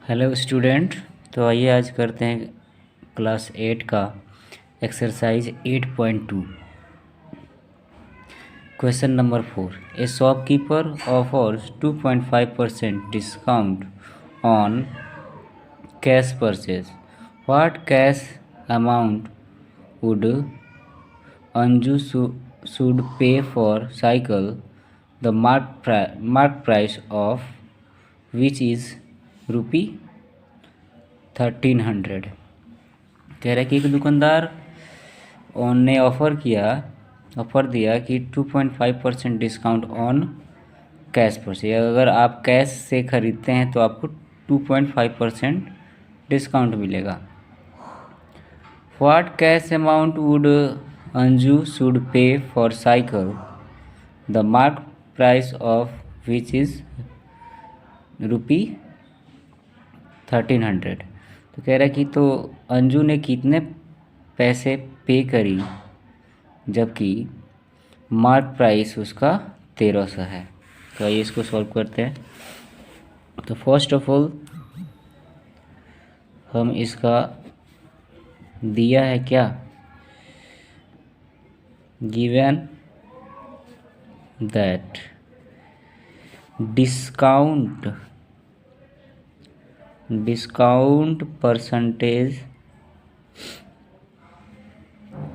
Hello student. तो आइए आज करते हैं क्लास 8 का exercise 8.2। Question number 4। A shopkeeper offers 2.5% discount on cash purchase. What cash amount would Anju should pay for cycle the mark price of which is rupee 1300। कह रहा है कि एक दुकानदार ने ऑफ़र दिया कि 2.5% डिस्काउंट ऑन कैश परचेज। अगर आप कैश से ख़रीदते हैं तो आपको 2.5% डिस्काउंट मिलेगा। What cash amount would Anju should pay for cycle the mark price of which is rupee 1300। तो कह रहा है कि तो अंजू ने कितने पैसे पे करी जबकि मार्क प्राइस उसका 1300 है। तो आइए इसको सॉल्व करते हैं। तो फर्स्ट ऑफ ऑल हम इसका दिया है क्या, given that discount percentage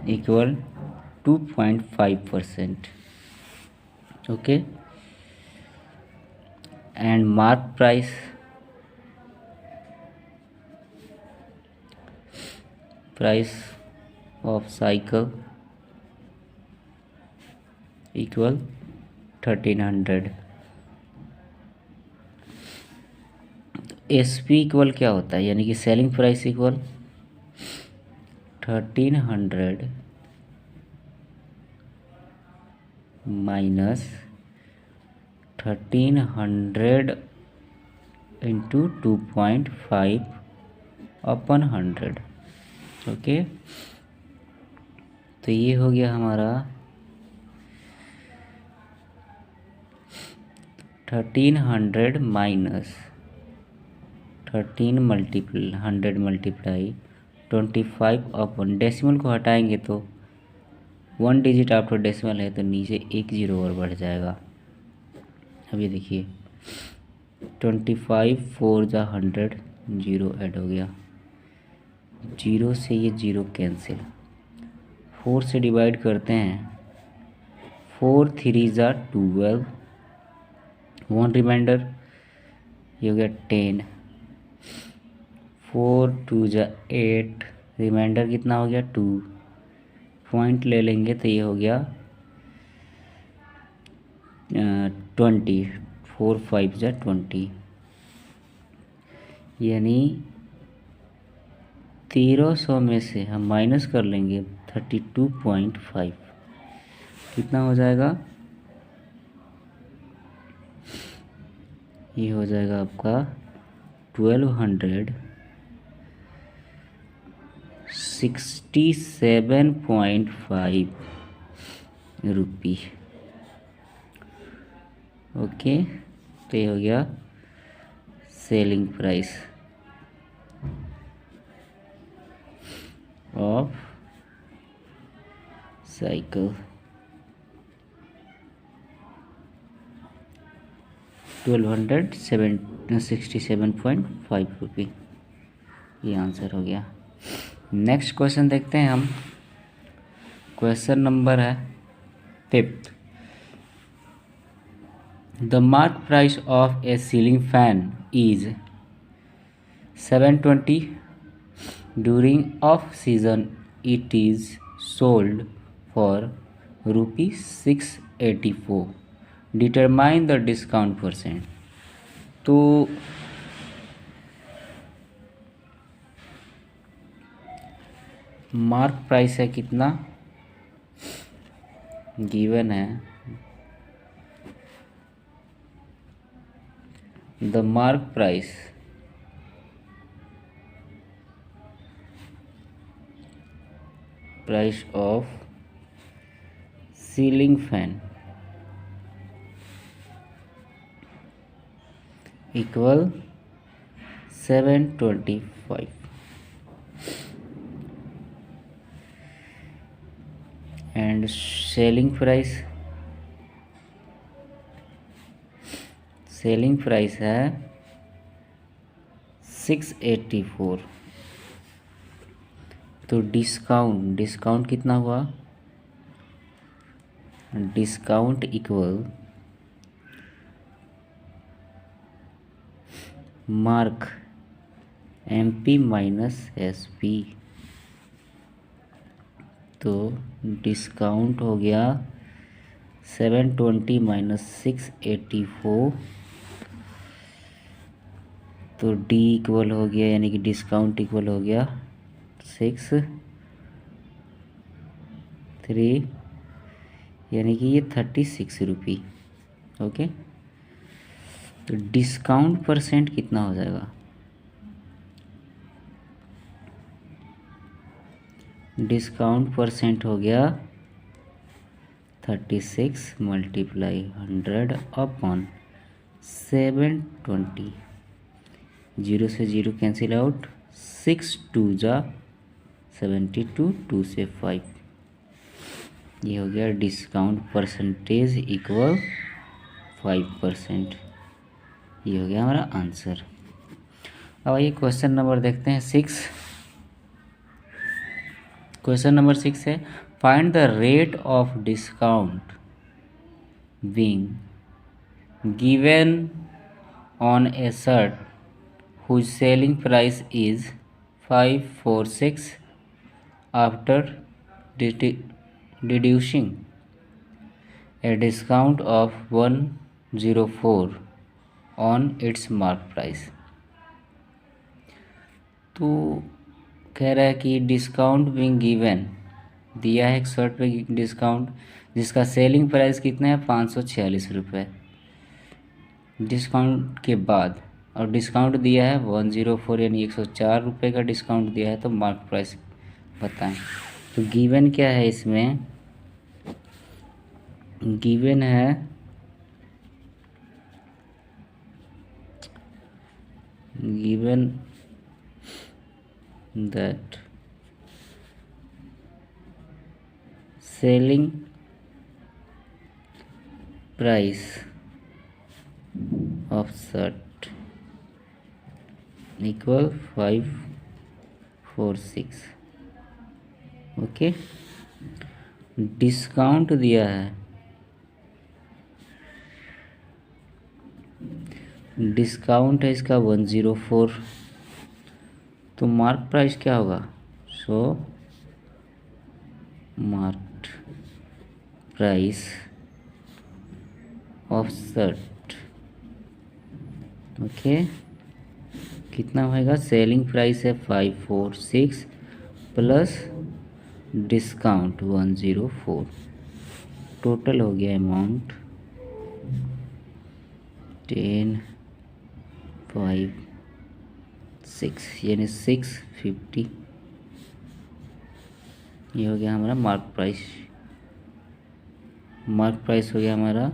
equal 2.5%, okay, and mark price of cycle equal 1300। SP equal क्या होता है, यानी कि selling price equal 1300 minus 1300 into 2.5 अपन 100, ओके। तो ये हो गया हमारा 1300 माइनस 100 मल्टीप्लाई 25 अपन, डेसिमल को हटाएंगे तो 1 डिजिट आफ्टर डेसिमल है तो नीचे एक जीरो और बढ़ जाएगा। अब ये देखिए 25 4 जा 100, जीरो ऐड हो गया, जीरो से ये जीरो कैंसिल, 4 से डिवाइड करते हैं, 4 3 जा 12, 1 रिमाइंडर, ये हो गया 10, 4 2 जा 8, रिमाइंडर कितना हो गया 2, पॉइंट ले लेंगे तो ये हो गया 20, 4 5 जा 20, यानी 1300 में से हम माइनस कर लेंगे 32.5, कितना हो जाएगा, ये हो जाएगा आपका 1267.5 रुपी, ओके। तो ये हो गया सेलिंग प्राइस ऑफ साइकिल 1267.5 रुपी, ये आंसर हो गया। नेक्स्ट क्वेश्चन देखते हैं हम। क्वेश्चन नंबर है 5th। The mark price of A ceiling fan is 720, during off season it is sold for rupee 684, determine the discount percent. तो मार्क प्राइस है कितना, गिवन है the mark price of ceiling fan equal 725 and selling price है 684। तो discount कितना हुआ? Discount equal mark MP minus SP। तो discount हो गया 720 माइनस 684। तो D इक्वल हो गया, यानी कि डिस्काउंट इक्वल हो गया 63, यानी कि ये 36 रुपये। ओके, तो डिस्काउंट परसेंट कितना हो जाएगा? डिस्काउंट परसेंट हो गया 36 मल्टीप्लाई 100 अपॉन 720। 0 से 0 कैंसिल आउट, 6 2 जा 72, 2 से 5। ये हो गया डिस्काउंट परसेंटेज इक्वल 5%। ये हो गया हमारा आंसर। अब आइए क्वेश्चन नंबर देखते हैं 6। क्वेश्चन नंबर 6 है find the rate of discount being given on A shirt whose selling price is 546 after deducing a discount of 104 on its mark price। तो कह रहा है कि डिस्काउंट बिंग गिवन, दिया है एक शर्ट पे डिस्काउंट जिसका सेलिंग प्राइस कितना है 546 रुपये डिस्काउंट के बाद, और डिस्काउंट दिया है 104 यानी 104 रुपये का डिस्काउंट दिया है। तो मार्क प्राइस बताएं। तो गिवन क्या है इसमें? गिवन है given that selling price of shirt equal 546। Okay, discount दिया है, डिस्काउंट है इसका 104। तो मार्क प्राइस क्या होगा? So mark price of shirt, okay, कितना होएगा? सेलिंग प्राइस है 546 प्लस डिस्काउंट 104, टोटल हो गया अमाउंट 1056 यानी 650। ये हो गया हमारा मार्क प्राइस। मार्क प्राइस हो गया हमारा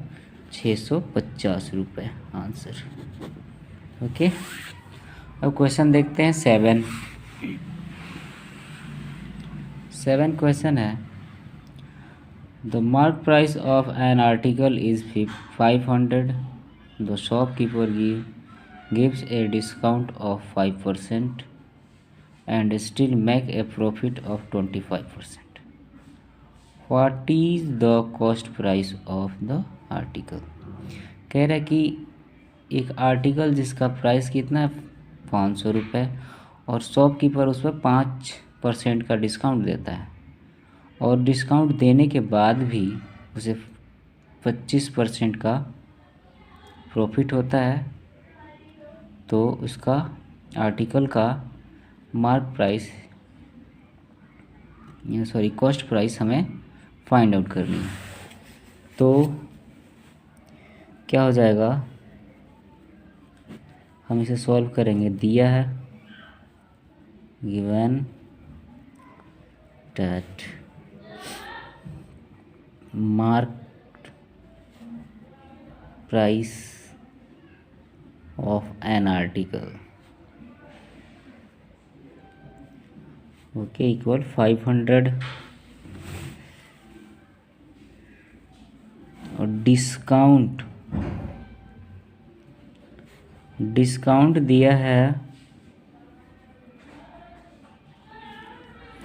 650 रुपये आंसर। ओके, अब क्वेश्चन देखते हैं 7 क्वेश्चन है the mark price of an article is 500। The shopkeeper gives a discount of 5% and still make a profit of 25%. What is the cost price of the article? कह रहा है कि एक article जिसका प्राइस कितना है 500 रुपये और शॉपकीपर उस पर 5% का डिस्काउंट देता है, और डिस्काउंट देने के बाद भी उसे 25% का प्रॉफिट होता है। तो उसका आर्टिकल का मार्क प्राइस कॉस्ट प्राइस हमें फाइंड आउट करनी है। तो क्या हो जाएगा? हम इसे सॉल्व करेंगे। दिया है given that mark price of an article okay equal 500 और डिस्काउंट दिया है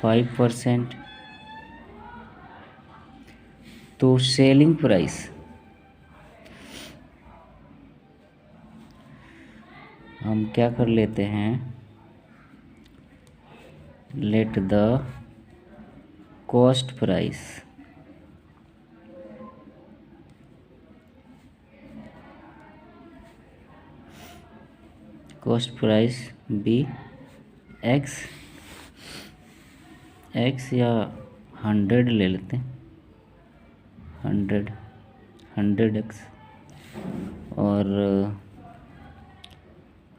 5%। तो सेलिंग प्राइस हम क्या कर लेते हैं, let the cost price be X या 100 ले लेते हैं, 100x और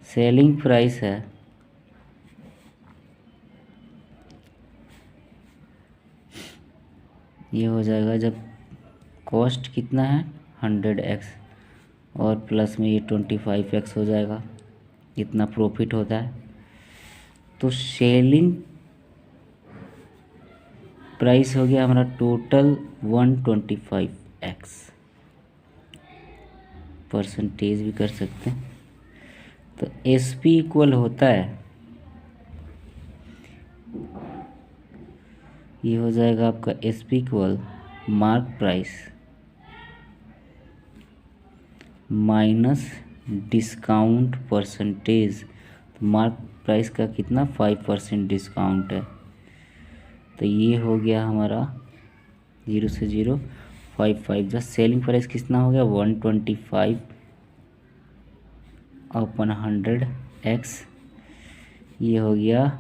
सेलिंग प्राइस है ये हो जाएगा जब कॉस्ट कितना है 100x और प्लस में ये 25x हो जाएगा, इतना प्रॉफिट होता है। तो सेलिंग प्राइस हो गया हमारा टोटल 125x, परसेंटेज भी कर सकते हैं। तो SP इक्वल होता है, ये हो जाएगा आपका SP equal mark price minus discount percentage. तो मार्क प्राइस का कितना 5% डिस्काउंट है, तो ये हो गया हमारा 0 से 0 5 जो सेलिंग प्राइस कितना हो गया 125 अपन 100x, ये हो गया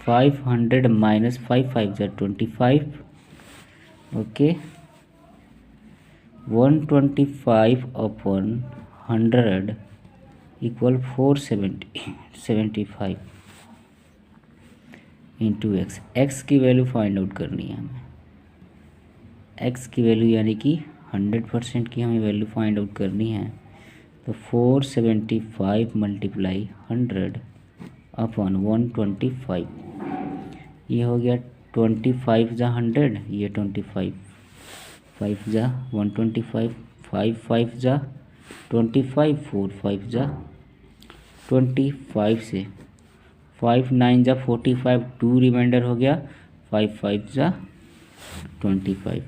500 माइनस 5 जो 25, ओके 125 अपन 100 इक्वल 475 इंटू एक्स की वैल्यू फाइंड आउट करनी है हमें, एक्स की वैल्यू यानी कि 100% की हमें वैल्यू फाइंड आउट करनी है। तो 475 मल्टीप्लाई 100 अपन 125, ये हो गया 25 जा 100, ये 25 5 जा 125 5 जा 25 4 5 जा 25 से 5 9 जा 45 2 रिमाइंडर हो गया 5 जा 25,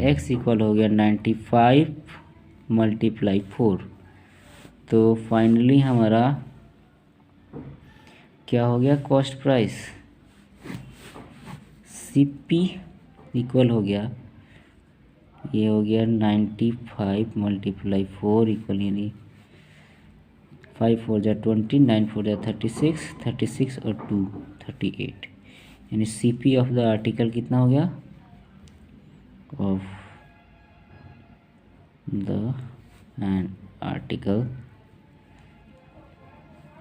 x इक्वल हो गया 95 मल्टीप्लाई 4। तो फाइनली हमारा क्या हो गया कॉस्ट प्राइस CP इक्वल हो गया, ये हो गया 95 मल्टीप्लाई 4 इक्वल यानी 5 4 जा 20 9 4 जा 36 और 2 38, यानी CP ऑफ द आर्टिकल कितना हो गया ऑफ द एन आर्टिकल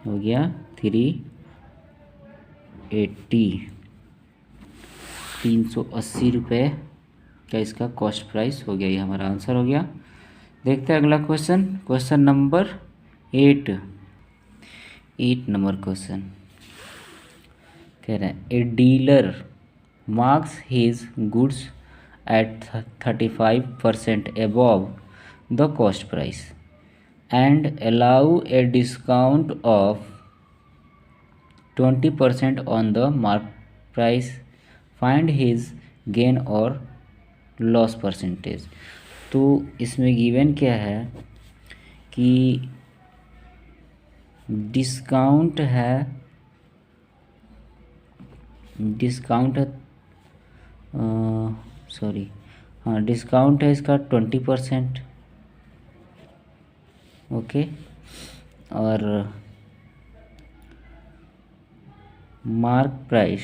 हो गया 380 रुपये का इसका कॉस्ट प्राइस हो गया, ये हमारा आंसर हो गया। देखते हैं अगला क्वेश्चन नंबर 8 नंबर क्वेश्चन कह रहे हैं a dealer marks his goods at 35% above the cost price and allow a discount of 20% on the mark price, find his gain or loss percentage. तो इसमें गिवन क्या है कि डिस्काउंट है sorry हाँ डिस्काउंट है इसका 20%, ओके और मार्क प्राइस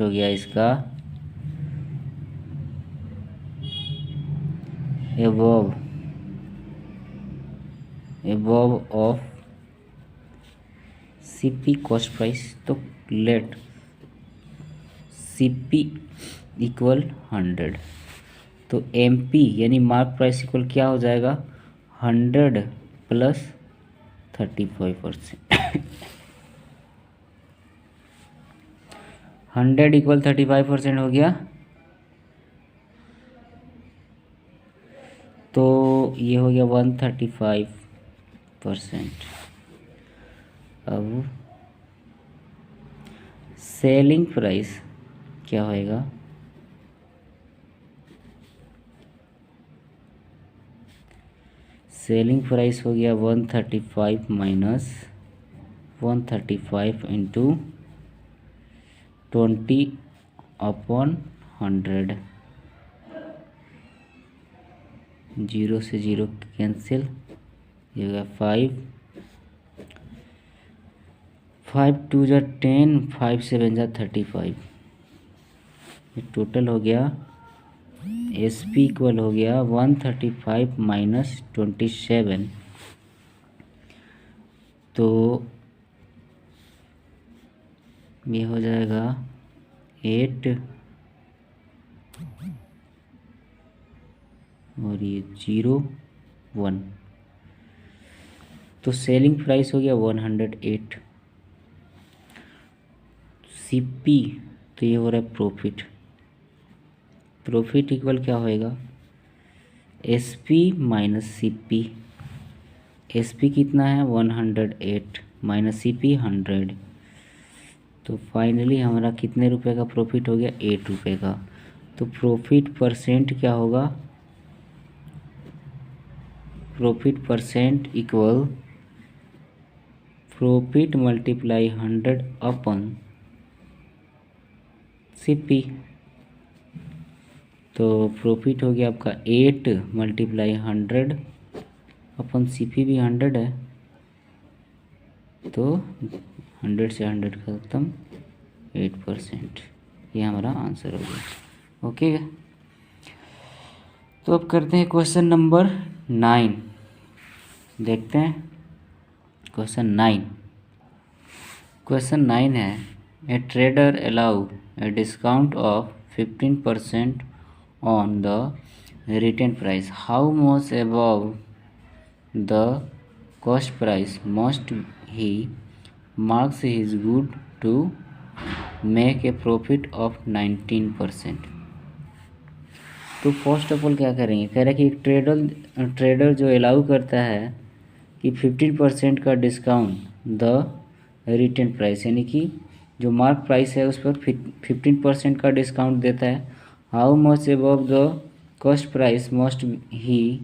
हो गया इसका above of CP cost price. तो लेट CP इक्वल 100, तो एम पी यानी मार्क प्राइस इक्वल क्या हो जाएगा 100 प्लस 35%। 100 इक्वल 35% हो गया। तो ये हो गया 135%। अब सेलिंग प्राइस क्या होएगा, सेलिंग प्राइस हो गया 135 माइनस 135 इंटू 20/100। 0 से 0 कैंसिल, ये हो गया 5 2 जा 10, 5 7 जा 35। ये टोटल हो गया एस पी इक्वल हो गया 135 माइनस 27। तो ये हो जाएगा 8 और ये 0 1। तो सेलिंग प्राइस हो गया 108। सीपी तो ये हो रहा है प्रॉफिट। प्रॉफिट इक्वल क्या होएगा एसपी माइनस सीपी। एसपी कितना है 108 माइनस सीपी 100। तो फाइनली हमारा कितने रुपए का प्रॉफिट हो गया 8 रुपये का। तो प्रॉफिट परसेंट क्या होगा, profit percent equal profit multiply 100 अपन सीपी। तो प्रॉफिट हो गया आपका 8 मल्टीप्लाई 100 अपन सीपी भी 100 है। तो 100 से 100 खत्म 8%। ये हमारा आंसर हो गया। ओके, तो अब करते हैं क्वेश्चन नंबर 9। देखते हैं क्वेश्चन 9। क्वेश्चन 9 है ए trader allow a discount of 15% on the written price. How much above the cost price must he marks his good to make a profit of 19%? तो फर्स्ट ऑफ ऑल क्या करेंगे, कह रहा है कि एक ट्रेडर जो अलाउ करता है कि 15% का डिस्काउंट द रिटेन प्राइस, यानी कि जो मार्क प्राइस है उस पर 15% का डिस्काउंट देता है। How much above the cost price must he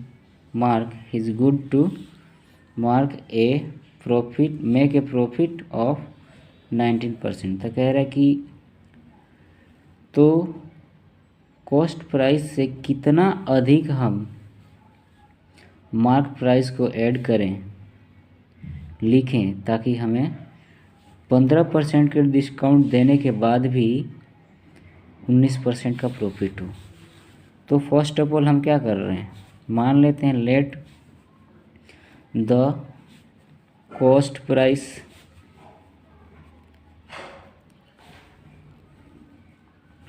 mark his good to mark a profit make a profit of 19%। तो कह रहा है कि तो कॉस्ट प्राइस से कितना अधिक हम मार्क प्राइस को ऐड करें, लिखें, ताकि हमें 15% के डिस्काउंट देने के बाद भी 19% का प्रॉफिट हो। तो फर्स्ट ऑफ ऑल हम क्या कर रहे हैं, मान लेते हैं let the cost price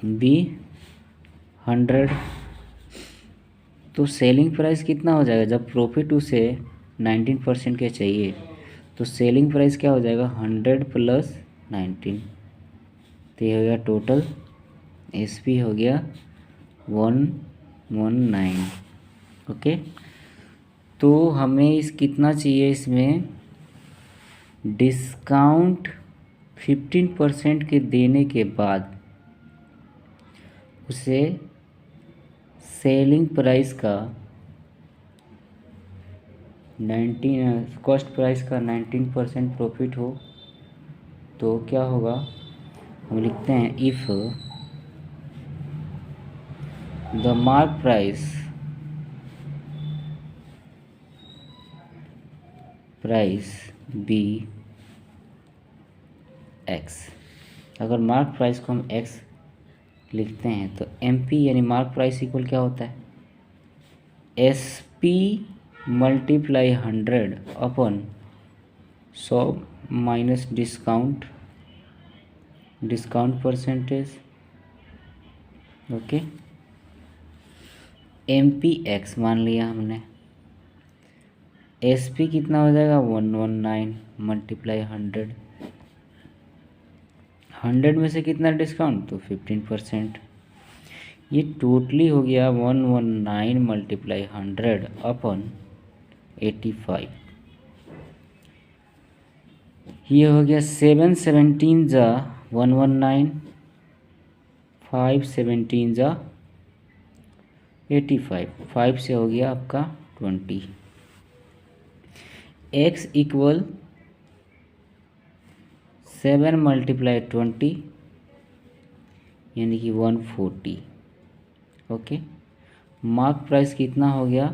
be 100। तो सेलिंग प्राइस कितना हो जाएगा, जब प्रॉफिट उसे 19% के चाहिए तो सेलिंग प्राइस क्या हो जाएगा 100 प्लस 19। तो ये हो गया टोटल एस पी हो गया 119। ओके, तो हमें इस कितना चाहिए, इसमें डिस्काउंट 15% के देने के बाद उसे सेलिंग प्राइस का 19 कॉस्ट प्राइस का 19% प्रॉफिट हो। तो क्या होगा, हम लिखते हैं if the mark price be X. अगर मार्क प्राइस को हम एक्स लिखते हैं तो एम पी यानी मार्क प्राइस इक्वल क्या होता है एस पी मल्टीप्लाई 100 अपन 100 minus discount percentage. Okay, MPX मान लिया हमने। SP कितना हो जाएगा 119 मल्टीप्लाई 100। 100 में से कितना डिस्काउंट, तो 15%। ये टोटली हो गया 119 मल्टीप्लाई 100 अपन 85। ये हो गया 7 17 जा 119, 5 17 जा 85, 5 से हो गया आपका 20। x इक्वल 7 मल्टीप्लाई 20 यानी कि 140। ओके, मार्क प्राइस कितना हो गया,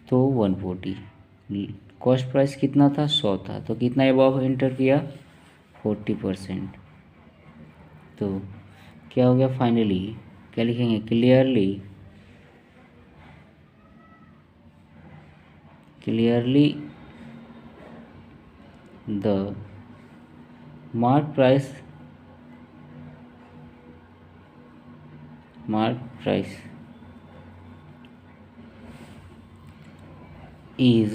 तो 140। कॉस्ट प्राइस कितना था, 100 था, तो कितना अबव एंटर किया, 40%। तो क्या हो गया फाइनली, क्या लिखेंगे, clearly the mark price is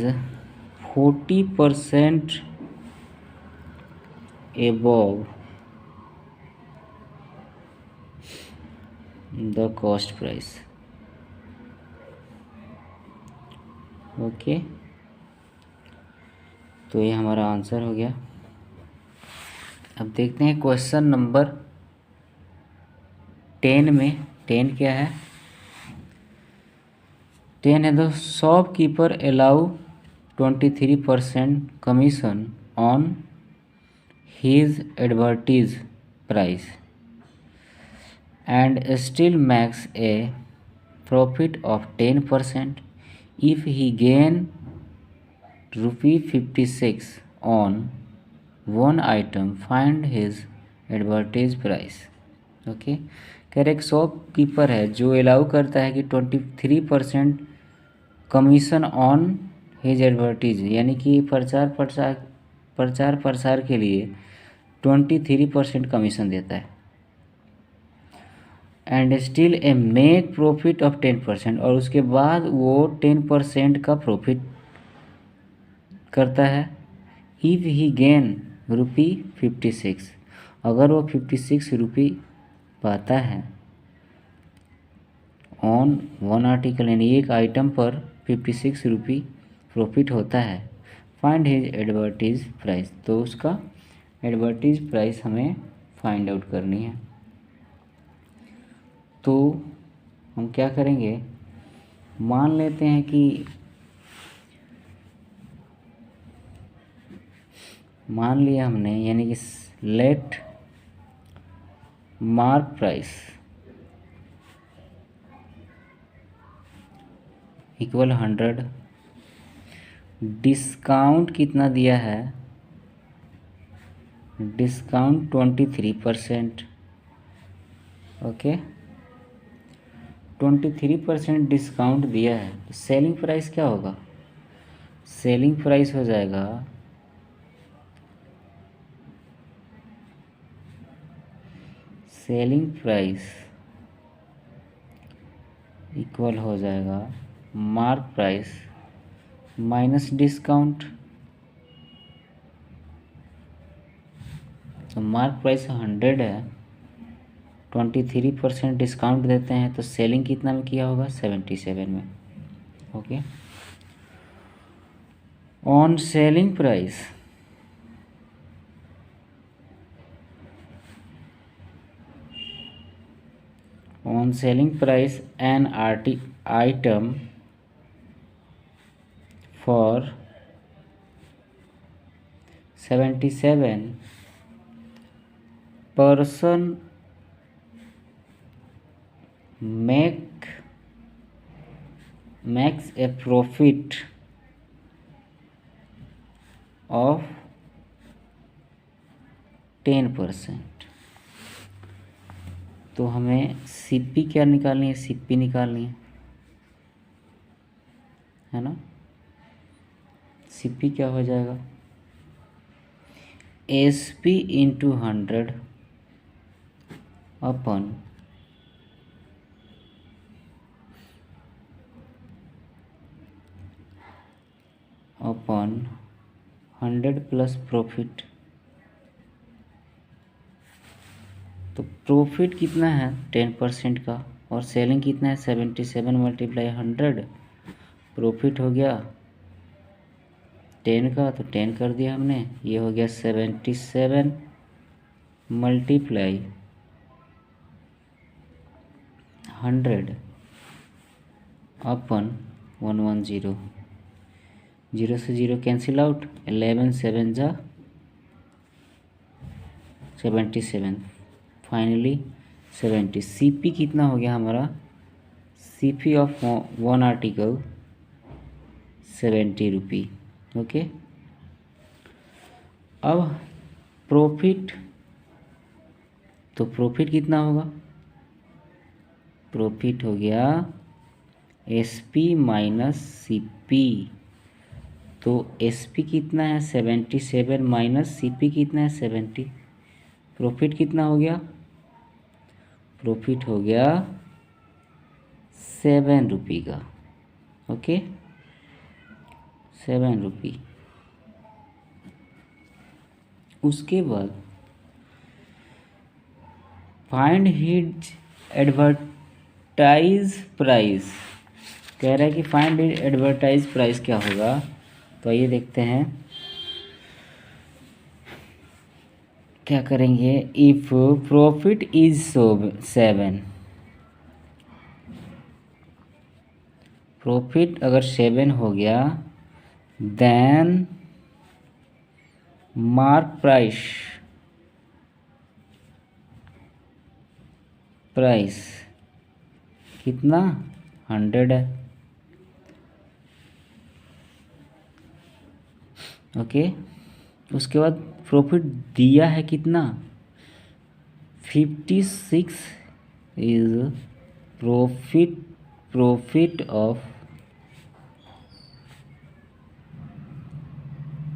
40% above the cost price। Okay, तो ये हमारा आंसर हो गया। अब देखते हैं क्वेश्चन नंबर 10 में। 10 क्या है, 10 है the shopkeeper allow 23% commission on his advertised price and still makes a profit of 10% if he gain ₹56 on one item, find his advertised price। Okay, कह रहे एक शॉपकीपर है जो अलाउ करता है कि 23% कमीशन ऑन हिज एडवर्टीज, यानी कि प्रचार प्रसार के लिए 23% कमीशन देता है। And still a make profit of 10%, और उसके बाद वो 10% का प्रॉफिट करता है। इफ ही गेन ₹56, अगर वो 56 रुपये पाता है ऑन वन आर्टिकल, यानी एक आइटम पर 56 रुपये प्रॉफिट होता है। फाइंड हिज एडवर्टीज प्राइस, तो उसका एडवर्टीज प्राइस हमें फाइंड आउट करनी है। तो हम क्या करेंगे, मान लेते हैं कि मान लिया हमने, यानी कि let mark price equal 100, discount कितना दिया है, डिस्काउंट 23%। ओके, 23% डिस्काउंट दिया है, तो सेलिंग प्राइस क्या होगा, सेलिंग प्राइस हो जाएगा सेलिंग प्राइस इक्वल हो जाएगा मार्क प्राइस माइनस डिस्काउंट। तो मार्क प्राइस 100 है, 23% डिस्काउंट देते हैं, तो सेलिंग कितना में किया होगा, 77 में। Okay, on selling price an item for 77 person makes a profit of 10%। तो हमें सीपी क्या निकालनी है, सीपी निकालनी है ना। सीपी क्या हो जाएगा, SP इंटू 100 अपन अपॉन 100 प्लस प्रॉफिट। तो प्रॉफिट कितना है 10% का और सेलिंग कितना है 77 मल्टीप्लाई 100। प्रॉफिट हो गया 10 का तो 10 कर दिया हमने, ये हो गया 77 मल्टीप्लाई 100 अपन 110। 0 से 0 कैंसिल आउट, 11 7 जा 77, फाइनली 70। सीपी कितना हो गया हमारा, CP of one article 70 rupee. Okay, अब प्रॉफिट, तो प्रॉफिट कितना होगा, प्रॉफिट हो गया एसपी माइनस सीपी। तो एसपी कितना है 77 माइनस सीपी कितना है 70। प्रॉफिट कितना हो गया, प्रॉफिट हो गया 7 रुपी का। ओके, 7 रुपी। उसके बाद फाइंड हिज एडवर्टाइज प्राइस, कह रहा है कि फाइंड हिज एडवर्टाइज प्राइस क्या होगा। तो आइए देखते हैं क्या करेंगे। इफ प्रॉफिट इज 7, प्रॉफिट अगर 7 हो गया, देन मार्क प्राइस, प्राइस कितना 100 है। ओके, उसके बाद प्रॉफिट दिया है कितना 56 is profit of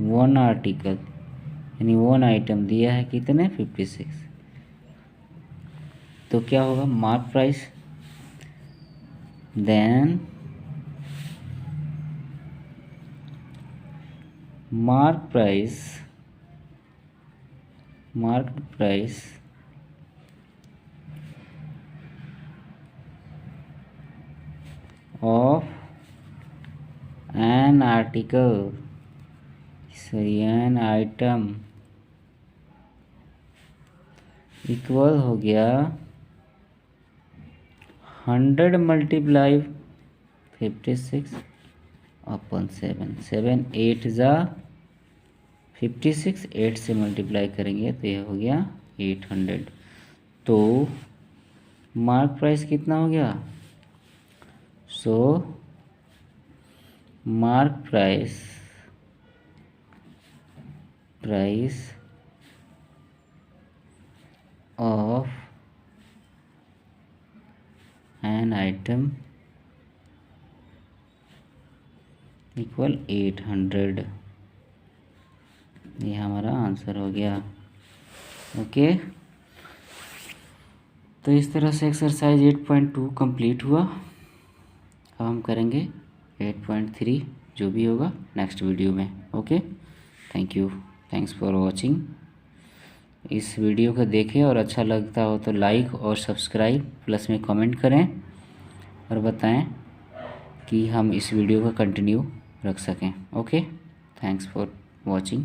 one article, यानी वन आइटम दिया है कितने 56। तो क्या होगा mark price, then mark price of an article, sorry an item equal हो गया 100 मल्टीप्लाई 56 अपन 7, 7 8 जा 56, 8 से मल्टीप्लाई करेंगे तो यह हो गया 800। तो मार्क प्राइस कितना हो गया, so mark price of an item equal 800। ये हमारा आंसर हो गया। ओके, तो इस तरह से एक्सरसाइज 8.2 कंप्लीट हुआ। अब हम करेंगे 8.3 जो भी होगा नेक्स्ट वीडियो में। Okay, thank you, thanks for watching. इस वीडियो को देखें और अच्छा लगता हो तो लाइक और सब्सक्राइब प्लस में कमेंट करें और बताएं कि हम इस वीडियो को कंटिन्यू रख सकें। Okay, thanks for watching.